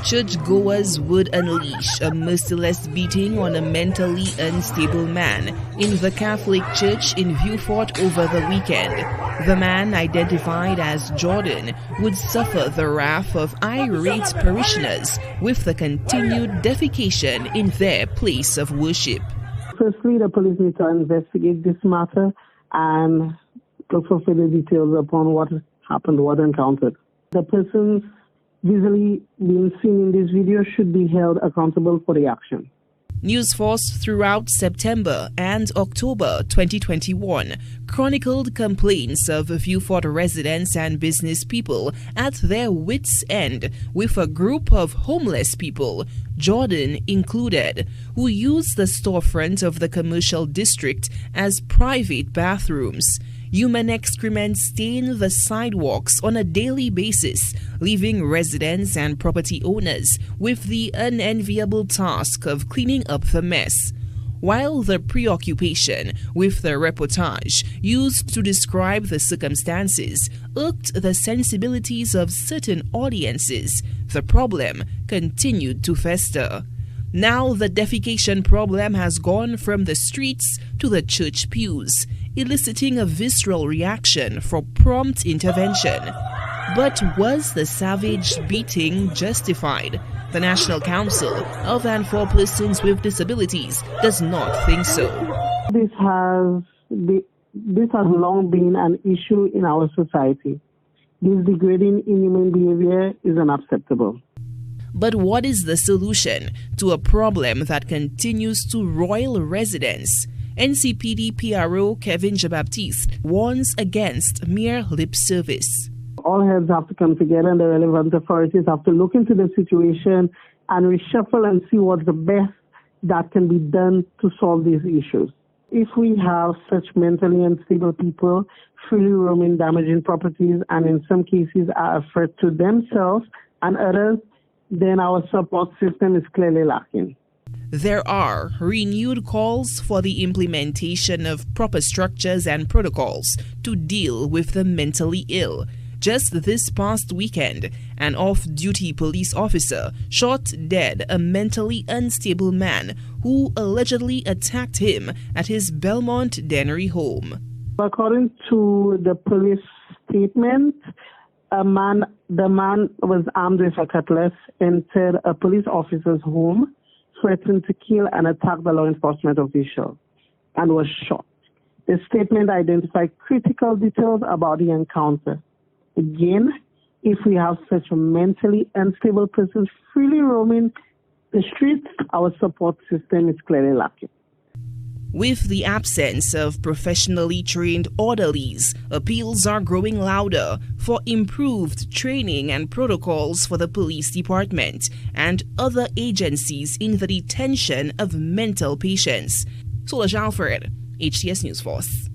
Churchgoers would unleash a merciless beating on a mentally unstable man in the Catholic Church in Vieux-Fort over the weekend. The man, identified as Jordan, would suffer the wrath of irate parishioners with the continued defecation in their place of worship. Firstly, the police need to investigate this matter and look for further details upon what happened, what encountered. The persons visually being seen in this video should be held accountable for the action. News Force throughout September and October 2021 chronicled complaints of Vieux-Fort residents and business people at their wits' end with a group of homeless people, Jordan included, who used the storefront of the commercial district as private bathrooms. Human excrement stain the sidewalks on a daily basis, leaving residents and property owners with the unenviable task of cleaning up the mess. While the preoccupation with the reportage used to describe the circumstances irked the sensibilities of certain audiences, the problem continued to fester. Now the defecation problem has gone from the streets to the church pews, eliciting a visceral reaction for prompt intervention. But was the savage beating justified? The National Council of and for Persons with Disabilities does not think so. This has long been an issue in our society. This degrading, inhuman behavior is unacceptable. But what is the solution to a problem that continues to roil residents? Ncpd PRO Kevin Jean-Baptiste warns against mere lip service. All heads have to come together and the relevant authorities have to look into the situation and reshuffle and see what's the best that can be done to solve these issues. If we have such mentally unstable people freely roaming, damaging properties, and in some cases are a threat to themselves and others, then our support system is clearly lacking. There are renewed calls for the implementation of proper structures and protocols to deal with the mentally ill. Just this past weekend, an off-duty police officer shot dead a mentally unstable man who allegedly attacked him at his Belmont Dennery home. According to the police statement, the man was armed with a cutlass, entered a police officer's home, threatened to kill and attack the law enforcement official, and was shot. The statement identified critical details about the encounter. Again, if we have such mentally unstable persons freely roaming the streets, our support system is clearly lacking. With the absence of professionally trained orderlies, appeals are growing louder for improved training and protocols for the police department and other agencies in the detention of mental patients. Solange Alfred, HTS News Force.